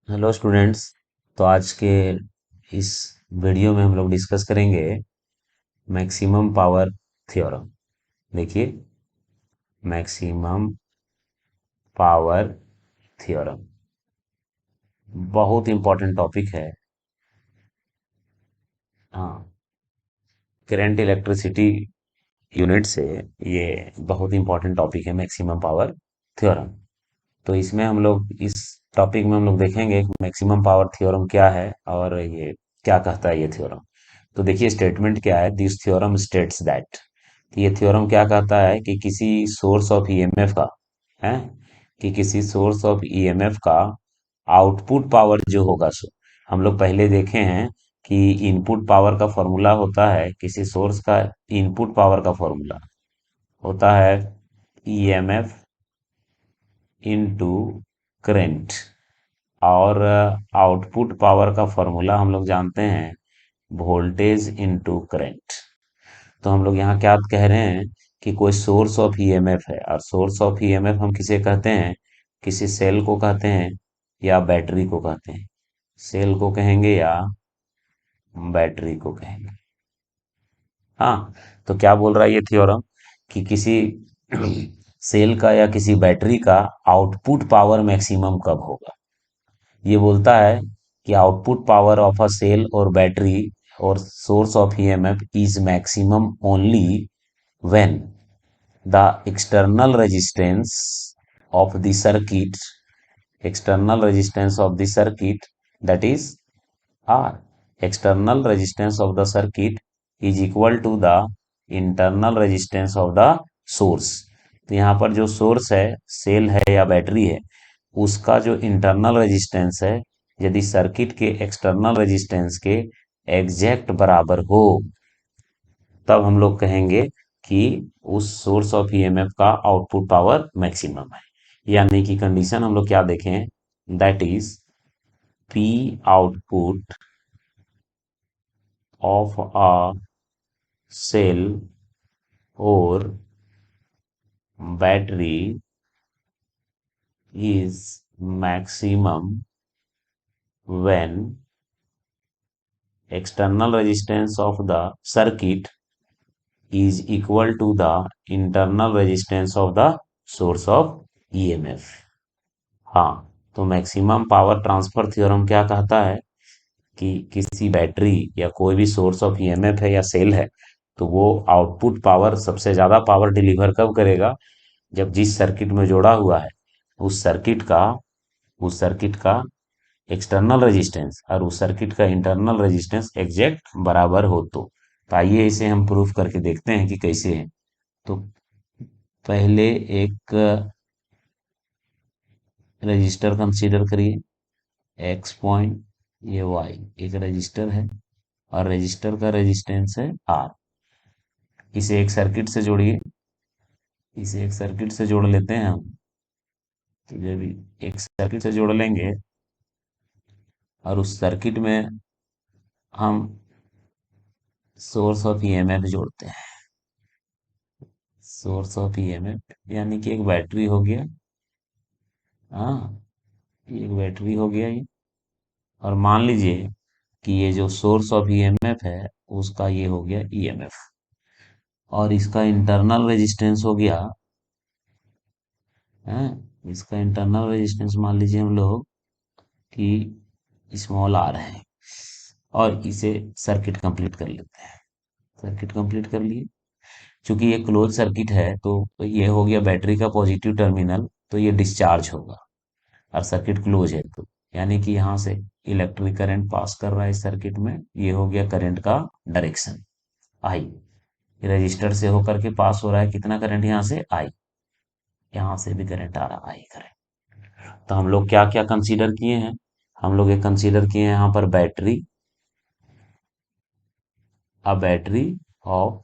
Hello students. तो आज के इस वीडियो में हम लोग डिस्कस करेंगे मैक्सिमम पावर थ्योरम। देखिए, मैक्सिमम पावर थ्योरम बहुत इंपॉर्टेंट टॉपिक है। हाँ, करंट इलेक्ट्रिसिटी यूनिट से ये बहुत इंपॉर्टेंट टॉपिक है मैक्सिमम पावर थ्योरम। तो इसमें हम लोग इस टॉपिक में हम लोग देखेंगे कि मैक्सिमम पावर थ्योरम क्या है और ये क्या कहता है ये थ्योरम। तो देखिए, स्टेटमेंट क्या है। दिस थ्योरम स्टेट्स दैट, ये थ्योरम क्या कहता है कि किसी सोर्स ऑफ ईएमएफ का है कि किसी सोर्स ऑफ ईएमएफ का आउटपुट पावर जो होगा, सो हम लोग पहले देखे हैं कि इनपुट पावर का फॉर्मूला होता है, किसी सोर्स का इनपुट पावर का फॉर्मूला होता है ईएमएफ इनटू करंट। और आउटपुट पावर का फॉर्मूला हम लोग जानते हैं वोल्टेज इनटू करंट। तो हम लोग यहाँ क्या कह रहे हैं कि कोई सोर्स ऑफ ईएमएफ है, और सोर्स ऑफ ईएमएफ हम किसे कहते हैं? किसी सेल को कहते हैं या बैटरी को कहते हैं? सेल को कहेंगे या बैटरी को कहेंगे? हाँ। तो क्या बोल रहा है ये थ्योरम कि किसी सेल का या किसी बैटरी का आउटपुट पावर मैक्सिमम कब होगा। ये बोलता है कि output power of a cell और बैटरी और source of EMF is maximum only when the external resistance of the circuit external resistance of the circuit, that is R, external resistance of the circuit is equal to the internal resistance of the source। तो यहाँ पर जो source है, cell है या battery है, उसका जो इंटरनल रेजिस्टेंस है, यदि सर्किट के एक्सटर्नल रेजिस्टेंस के एग्जैक्ट बराबर हो, तब हम लोग कहेंगे कि उस सोर्स ऑफ ईएमएफ का आउटपुट पावर मैक्सिमम है। यानी कि कंडीशन हम लोग क्या देखें, that is P output of a cell और battery is maximum when external resistance of the circuit is equal to the internal resistance of the source of EMF। हाँ। तो मैक्सिमम पावर ट्रांसफर थ्योरम क्या कहता है कि किसी battery या कोई भी सोर्स ऑफ ईएमएफ है या सेल है, तो वो आउटपुट पावर, सबसे ज्यादा पावर डिलीवर कब करेगा? जब जिस सर्किट में जोड़ा हुआ है, उस सर्किट का उस सर्किट का एक्सटर्नल रेजिस्टेंस और उस सर्किट का इंटरनल रेजिस्टेंस एग्जैक्ट बराबर हो। तो आइए इसे हम प्रूफ करके देखते हैं कि कैसे है। तो पहले एक रजिस्टर कंसीडर करिए, एक्स पॉइंट, ये वाई एक रजिस्टर है और रजिस्टर का रेजिस्टेंस है आर। इसे एक सर्किट से जोड़िए, इसे एक सर्किट से जोड़ लेते हैं हम। तो जब एक सर्किट से जोड़ लेंगे और उस सर्किट में हम सोर्स ऑफ ईएमएफ जोड़ते हैं, सोर्स ऑफ ईएमएफ यानी कि एक बैटरी हो गया। हाँ, ये एक बैटरी हो गया ये। और मान लीजिए कि ये जो सोर्स ऑफ ईएमएफ है, उसका ये हो गया ईएमएफ, और इसका इंटरनल रेजिस्टेंस हो गया है, इसका इंटरनल रेजिस्टेंस मान लीजिए हम लोग कि स्मॉल आर है। और इसे सर्किट कंप्लीट कर लेते हैं। सर्किट कंप्लीट कर लिए। चूंकि ये क्लोज सर्किट है, तो ये हो गया बैटरी का पॉजिटिव टर्मिनल, तो ये डिस्चार्ज होगा। और सर्किट क्लोज है, तो यानी कि यहाँ से इलेक्ट्रिक करंट पास कर रहा है इस सर्किट में। ये हो गया करंट का डायरेक्शन, आई। रजिस्टर से होकर के पास हो रहा है कितना करंट? यहाँ से आई, यहाँ से भी करंट आ रहा, आई करंट। तो हम लोग क्या क्या कंसीडर किए हैं? हम लोग ये कंसीडर किए हैं यहाँ पर battery, a battery of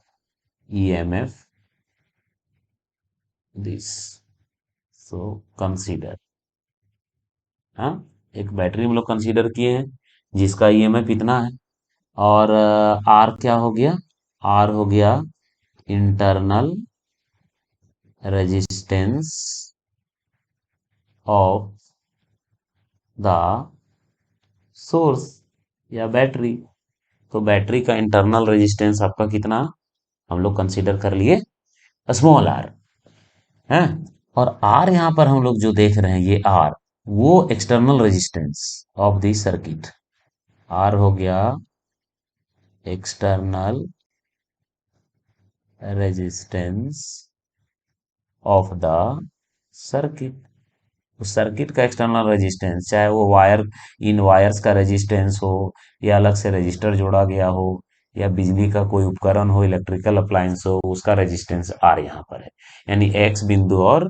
EMF this. So consider, हाँ, एक बैटरी हम लोग कंसीडर किए हैं जिसका ईएमएफ इतना है। और आर क्या हो गया? आर हो गया internal resistance of the source या बैटरी। तो बैटरी का इंटरनल रेजिस्टेंस आपका कितना हम लोग कंसीडर कर लिए, स्मॉल आर है। और आर यहां पर हम लोग जो देख रहे हैं ये आर, वो external resistance of the circuit. R हो गया external resistance of the circuit. उस सर्किट का एक्सटर्नल रेजिस्टेंस, चाहे वो वायर, इन वायर्स का रेजिस्टेंस हो, या अलग से रजिस्टर जोड़ा गया हो, या बिजली का कोई उपकरण हो, इलेक्ट्रिकल अप्लायंस हो, उसका रेजिस्टेंस आर यहाँ पर है। यानी एक्स बिंदु और,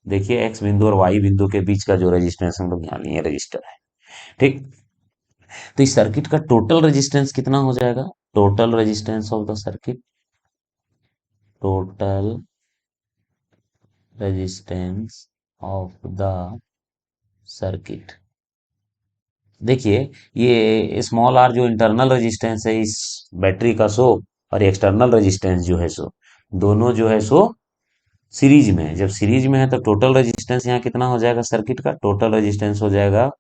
देखिए एक्स बिंदु और वाई बिंदु के बीच का जो रेजिस्टेंस हम लोग यहाँ लिए रजिस्टर है। ठीक। तो इस सर्किट का टोटल रेजिस्टेंस कितना हो जाएगा, total resistance of the circuit, total resistance of the circuit. देखिए, ये स्मॉल आर जो इंटरनल रेजिस्टेंस है इस बैटरी का सो, और एक्सटर्नल रेजिस्टेंस जो है सो, दोनों जो है सो सीरीज में है। जब सीरीज में है तो टोटल रेजिस्टेंस यहाँ कितना हो जाएगा, सर्किट का टोटल रेजिस्टेंस हो जाएगा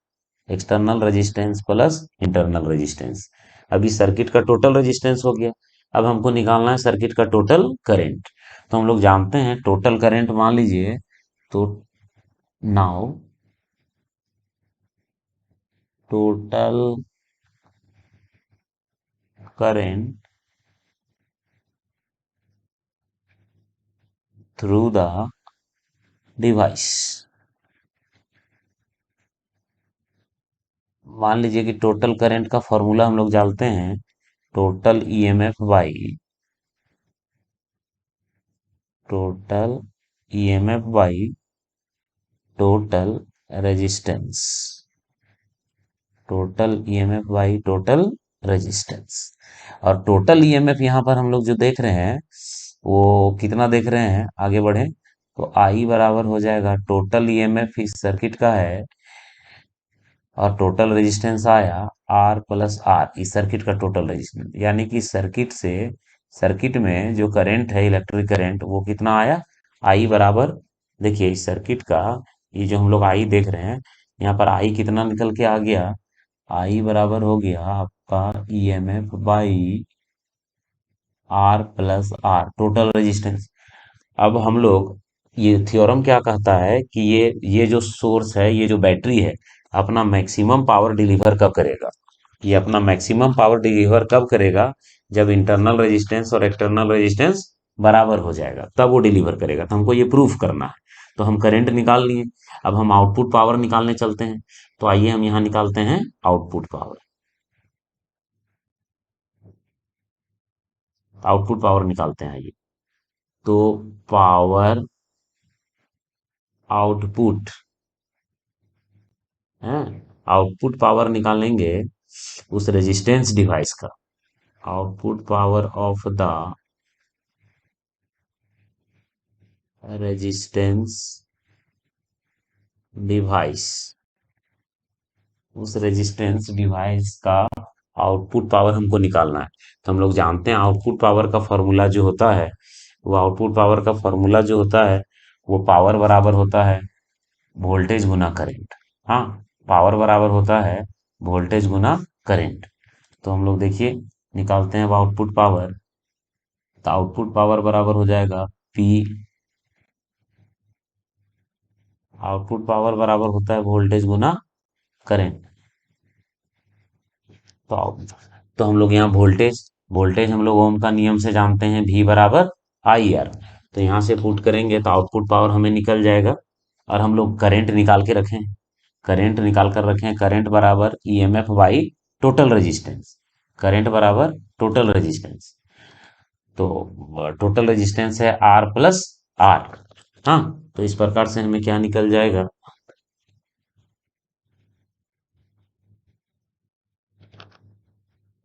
external resistance plus internal resistance. अभी सर्किट का टोटल रेजिस्टेंस हो गया। अब हमको निकालना है सर्किट का टोटल करंट। तो हम लोग जानते हैं टोटल करंट, मान लीजिए, तो now total current through the device. मान लीजिए कि टोटल करंट का फॉर्मूला हम लोग जानते हैं, total EMF by, total EMF by total resistance, total EMF by total resistance. और टोटल ईएमएफ यहाँ पर हम लोग जो देख रहे हैं वो कितना देख रहे हैं, आगे बढ़े तो आई बराबर हो जाएगा टोटल ईएमएफ इस सर्किट का है, और टोटल रेजिस्टेंस आया आर प्लस आर, इस सर्किट का टोटल रेजिस्टेंस। यानी कि सर्किट से, सर्किट में जो करंट है इलेक्ट्रिक करंट वो कितना आया, आई बराबर, देखिए इस सर्किट का ये जो हम लोग आई देख रहे हैं, यहाँ पर आई कितना निकल के आ गया, आई बराबर हो गया आपका EMF by R plus R, total resistance. अब हम लोग, ये थ्योरम क्या कहता है कि ये जो सोर्स है, ये जो बैटरी है, अपना मैक्सिमम पावर डिलीवर कब करेगा, ये अपना मैक्सिमम पावर डिलीवर कब करेगा, जब इंटरनल रेजिस्टेंस और एक्सटर्नल रेजिस्टेंस बराबर हो जाएगा तब वो डिलीवर करेगा। तो हमको ये प्रूफ करना है। तो हम करंट निकाल लिए, अब हम आउटपुट पावर निकालने चलते हैं। तो आइए हम यहाँ निकालते हैं आउटपुट पावर। आउटपुट पावर निकालते हैं आइए। तो पावर आउटपुट है, आउटपुट पावर निकालेंगे उस रेजिस्टेंस डिवाइस का, output power of the resistance device, उस रेजिस्टेंस डिवाइस का आउटपुट पावर हमको निकालना है। तो हम लोग जानते हैं आउटपुट पावर का फॉर्मूला जो होता है, वो आउटपुट पावर का फॉर्मूला जो होता है वो पावर बराबर होता है वोल्टेज गुना करंट। हाँ, पावर बराबर होता है वोल्टेज गुना करंट। तो हम लोग देखिए निकालते हैं अब आउटपुट पावर। तो आउटपुट पावर बराबर हो जाएगा पी, आउटपुट पावर बराबर होता है वोल्टेज गुना करंट। तो तो हम लोग यहाँ वोल्टेज, वोल्टेज हम लोग ओम का नियम से जानते हैं, वी बराबर आई आर। तो यहाँ से पुट करेंगे तो आउटपुट पावर हमें निकल जाएगा। और हम लोग करंट निकाल के रखें, करंट निकाल कर रखें, करंट बराबर EMF by total resistance, current बराबर टोटल रेजिस्टेंस। तो टोटल रेजिस्टेंस है आर प्लस आर। हाँ, तो इस प्रकार से हमें क्या निकल जाएगा,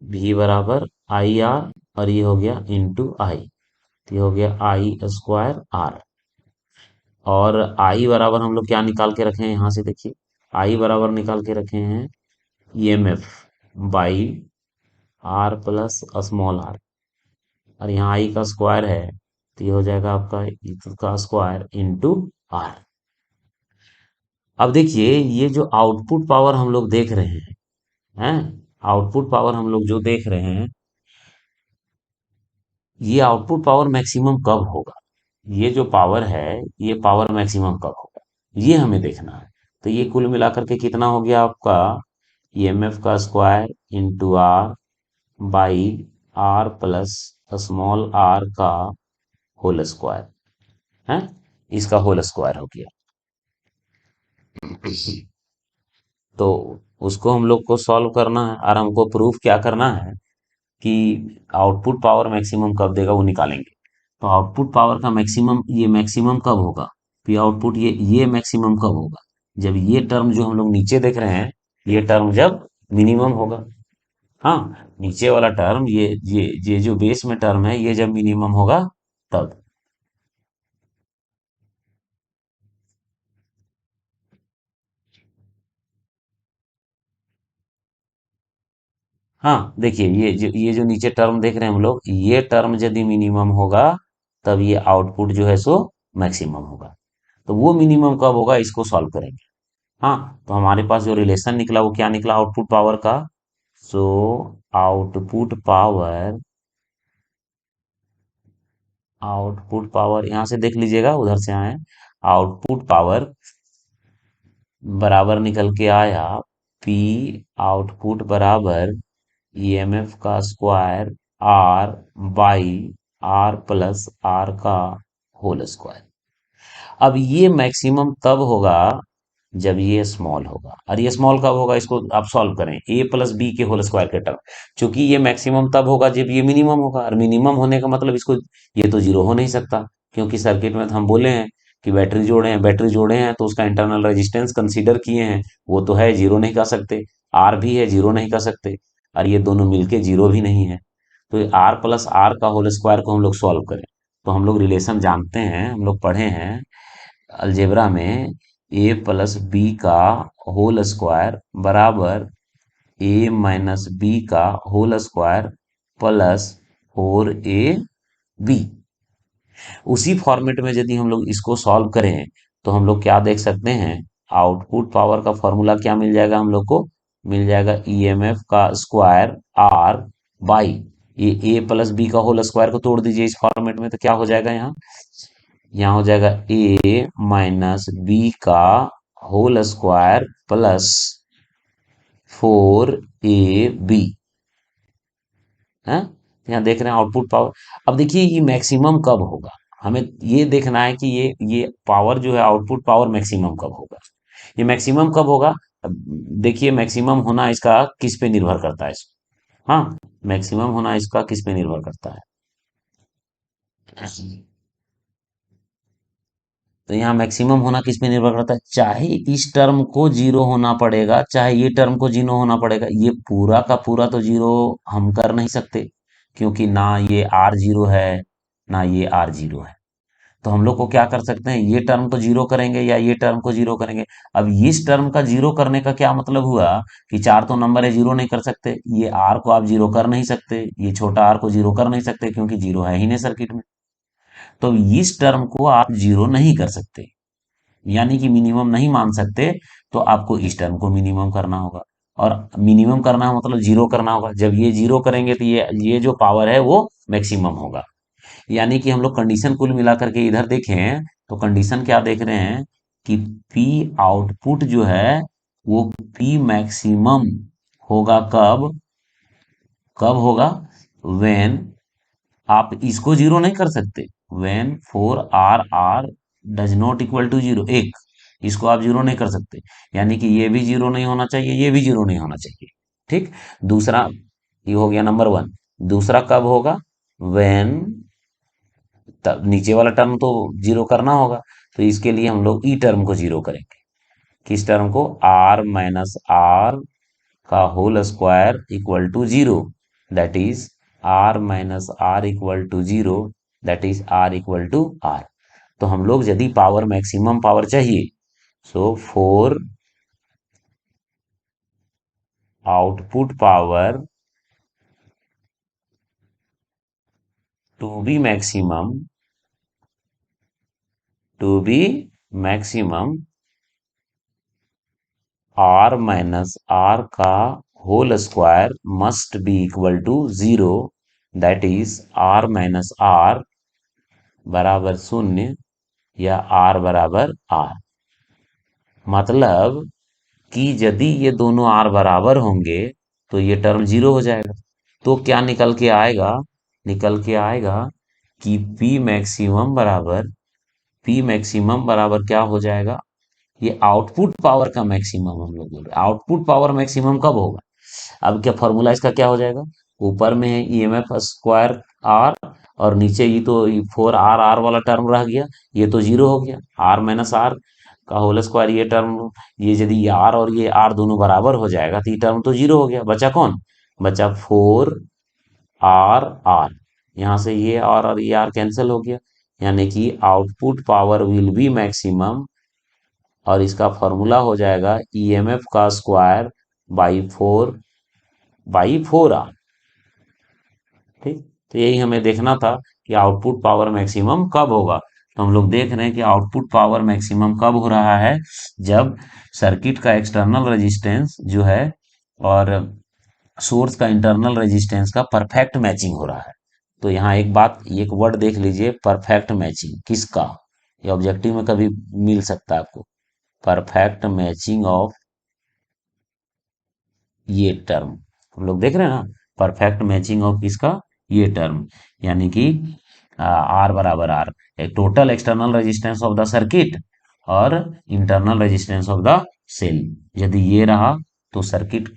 वी बराबर आई आर, और ये हो गया इंटू आई, तो ये हो गया आई स्क्वायर आर। और आई बराबर हम लोग क्या निकाल के रखे हैं, यहाँ से देखिए आई बराबर निकाल के रखे हैं EMF by R plus small R, और यहाँ आई का स्क्वायर है तो ये हो जाएगा आपका इसका स्क्वायर इंटू आर। अब देखिए ये जो आउटपुट पावर हम लोग देख रहे हैं, हैं। आउटपुट पावर हम लोग जो देख रहे हैं, ये आउटपुट पावर मैक्सिमम कब होगा, ये जो पावर है, ये पावर मैक्सिमम कब होगा, ये हमें देखना है। तो ये कुल मिलाकर के कितना हो गया आपका, ईएमएफ का square into R by R plus small R का होल स्क्वायर है, इसका होल स्क्वायर हो गया। तो उसको हम लोग को सॉल्व करना है और हमको प्रूफ क्या करना है कि आउटपुट पावर मैक्सिमम कब देगा वो निकालेंगे। तो आउटपुट पावर का मैक्सिमम, ये मैक्सिमम कब होगा, पी आउटपुट, ये मैक्सिमम कब होगा, जब ये टर्म जो हम लोग नीचे देख रहे हैं, ये टर्म जब मिनिमम होगा। हाँ, नीचे वाला टर्म, ये जो बेस में टर्म है, ये जब मिनिमम होगा तब। हाँ, देखिए ये जो नीचे टर्म देख रहे हैं हम लोग, ये टर्म यदि मिनिमम होगा तब ये आउटपुट जो है सो मैक्सिमम होगा। तो वो मिनिमम कब होगा, इसको सॉल्व करेंगे। हाँ, तो हमारे पास जो रिलेशन निकला वो क्या निकला आउटपुट पावर का। सो आउटपुट पावर यहां से देख लीजिएगा, उधर से आए। आउटपुट पावर बराबर निकल के आया, पी आउटपुट बराबर ईएमएफ का square R by R plus R का होल स्क्वायर। अब ये मैक्सिमम तब होगा जब ये स्मॉल होगा, और ये स्मॉल कब होगा, इसको आप सॉल्व करें, ए प्लस बी के होल स्क्वायर के टर्म। क्योंकि ये मैक्सिमम तब होगा जब ये मिनिमम होगा, और मिनिमम होने का मतलब इसको, ये तो जीरो हो नहीं सकता, क्योंकि सर्किट में तो हम बोले हैं कि बैटरी जोड़े हैं तो उसका इंटरनल रेजिस्टेंस कंसीडर किए हैं, वो तो है, जीरो नहीं कर सकते। आर भी है, जीरो नहीं कर सकते, और ये दोनों मिलके जीरो भी नहीं है। तो आर प्लस आर का होल स्क्वायर को हम लोग सॉल्व करें, तो हम लोग रिलेशन जानते हैं, हम लोग पढ़े हैं अलजेब्रा में, ए प्लस बी का होल स्क्वायर बराबर ए माइनस बी का होल स्क्वायर प्लस 4ab। उसी फॉर्मेट में यदि हम लोग इसको सॉल्व करें तो हम लोग क्या देख सकते हैं, आउटपुट पावर का फॉर्मूला क्या मिल जाएगा हम लोग को, मिल जाएगा ईएमएफ का स्क्वायर आर बाई, ये ए प्लस बी का होल स्क्वायर को तोड़ दीजिए इस फॉर्मेट में, तो क्या हो जाएगा यहाँ हो जाएगा ए माइनस बी का होल स्क्वायर प्लस 4ab है। यहाँ देख रहे हैं आउटपुट पावर। अब देखिए ये मैक्सिमम कब होगा, हमें ये देखना है कि ये पावर जो है आउटपुट पावर मैक्सिमम कब होगा, ये मैक्सिमम कब होगा। अब देखिए मैक्सिमम होना इसका किस पे निर्भर करता है, हाँ, मैक्सिमम होना इसका किस पे निर्भर करता है। तो यहाँ मैक्सिमम होना किस पे निर्भर करता है, चाहे इस टर्म को जीरो होना पड़ेगा, चाहे ये टर्म को जीरो होना पड़ेगा, ये पूरा का पूरा तो जीरो हम कर नहीं सकते, क्योंकि ना ये आर जीरो है, ना ये आर जीरो है। तो हम लोग को क्या कर सकते हैं, ये टर्म को जीरो करेंगे या ये टर्म को जीरो करेंगे। अब इस टर्म का जीरो करने का क्या मतलब हुआ, कि चार तो नंबर है, जीरो नहीं कर सकते, ये आर को आप जीरो कर नहीं सकते, ये छोटा आर को जीरो कर नहीं सकते, क्योंकि जीरो है ही नहीं सर्किट में। तो इस टर्म को आप जीरो नहीं कर सकते, यानी कि मिनिमम नहीं मान सकते, तो आपको इस टर्म को मिनिमम करना होगा। और मिनिमम करना मतलब जीरो करना होगा, जब ये जीरो करेंगे तो ये जो पावर है वो मैक्सिमम होगा। यानी कि हम लोग कंडीशन कुल मिला करके इधर देखें तो कंडीशन क्या देख रहे हैं कि पी आउटपुट जो है वो पी मैक्सिमम होगा कब, कब होगा, व्हेन, आप इसको जीरो नहीं कर सकते, when for R R does not equal to zero, एक, इसको आप जीरो नहीं कर सकते, यानी कि ये भी जीरो नहीं होना चाहिए, ये भी जीरो नहीं होना चाहिए। ठीक, दूसरा, ये हो गया नंबर वन। दूसरा कब होगा, व्हेन, तब नीचे वाला टर्म तो जीरो करना होगा, तो इसके लिए हम लोग ई टर्म को जीरो करेंगे, किस टर्म को, आर माइनस आर का whole square equal to zero, that is R minus R equal to zero, that is R equal to R. तो हम लोग यदि पावर मैक्सिमम पावर चाहिए, so for output power to be maximum, to be maximum, R minus R का whole square must be equal to 0, that is R minus R बराबर शून्य या are बराबर आर। मतलब कि यदि ये दोनों आर बराबर होंगे तो ये टर्म जीरो हो जाएगा। तो क्या निकल के आएगा? निकल के आएगा कि पी मैक्सिमम बराबर क्या हो जाएगा? ये आउटपुट पावर का मैक्सिमम हम लोग बोल रहे हैं। आउटपुट पावर मैक्सिमम कब होगा? अब क्या फॉर्मूला इसका क्या हो जाएगा? ऊपर में है ईएमएफ स्क्वायर आर, और नीचे ये तो 4 आर वाला टर्म रह गया, ये तो जीरो हो गया। आर माइनस आर का होल स्क्वायर, ये टर्म, ये यदि ये आर और ये आर दोनों बराबर हो जाएगा तो ये टर्म तो जीरो हो गया। बचा कौन? बचा 4 आर। यहाँ से ये आर और ये आर कैंसिल हो गया, यानी कि output power will be maximum, और इसका फॉर्मूला हो जाएगा ईएमएफ का स्क्वायर बाई फोर आर। ठीक, तो यही हमें देखना था कि आउटपुट पावर मैक्सिमम कब होगा। तो हम लोग देख रहे हैं कि आउटपुट पावर मैक्सिमम कब हो रहा है, जब सर्किट का एक्सटर्नल रेजिस्टेंस जो है और सोर्स का इंटरनल रेजिस्टेंस का परफेक्ट मैचिंग हो रहा है। तो यहाँ एक बात, एक वर्ड देख लीजिए, परफेक्ट मैचिंग किसका? ये ऑब्जेक्टिव में कभी मिल सकता है आपको। परफेक्ट मैचिंग ऑफ ये टर्म हम लोग देख रहे हैं ना, परफेक्ट मैचिंग ऑफ किसका? ये टर्म, यानी कि आर बराबर R, total external resistance of the circuit और internal resistance of the cell. यदि ये रहा तो सर्किट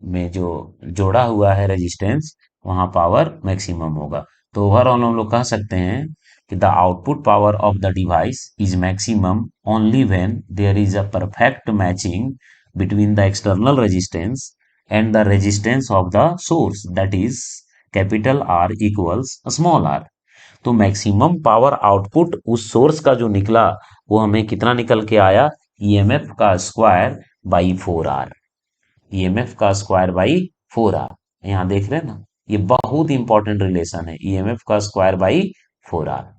में जो जोड़ा हुआ है रेजिस्टेंस, वहां पावर मैक्सिमम होगा। तो ओवरऑल हम लोग कह सकते हैं कि the output power of the device is maximum only when there is a perfect matching between the external resistance and the resistance of the source, that is capital R equals small r। तो maximum power output उस source का जो निकला वो हमें कितना निकल के आया? ईएमएफ का स्क्वायर बाई 4 आर। ईएमएफ का स्क्वायर बाई 4 आर, यहाँ देख रहे हैं ना, ये बहुत इंपॉर्टेंट रिलेशन है, ईएमएफ का स्क्वायर बाई 4 आर।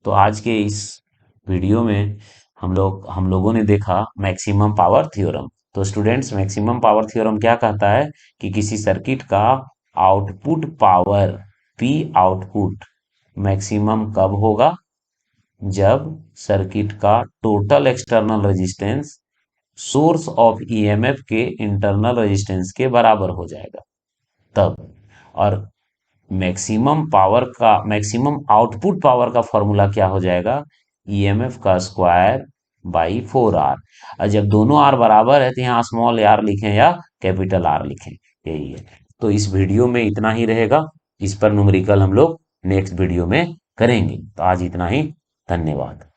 तो आज के इस वीडियो में हम लोगों ने देखा मैक्सिमम पावर थ्योरम। तो स्टूडेंट्स, मैक्सिमम पावर थ्योरम क्या कहता है कि किसी सर्किट का output power P output maximum कब होगा? जब सर्किट का total external resistance source of EMF के इंटरनल रेजिस्टेंस के बराबर हो जाएगा तब। और मैक्सिमम आउटपुट पावर का फॉर्मूला क्या हो जाएगा? ईएमएफ का स्क्वायर बाई 4 आर। और जब दोनों आर बराबर है तो यहाँ स्मॉल आर लिखें या कैपिटल आर लिखें, यही है। तो इस वीडियो में इतना ही रहेगा, इस पर न्यूमेरिकल हम लोग नेक्स्ट वीडियो में करेंगे। तो आज इतना ही, धन्यवाद।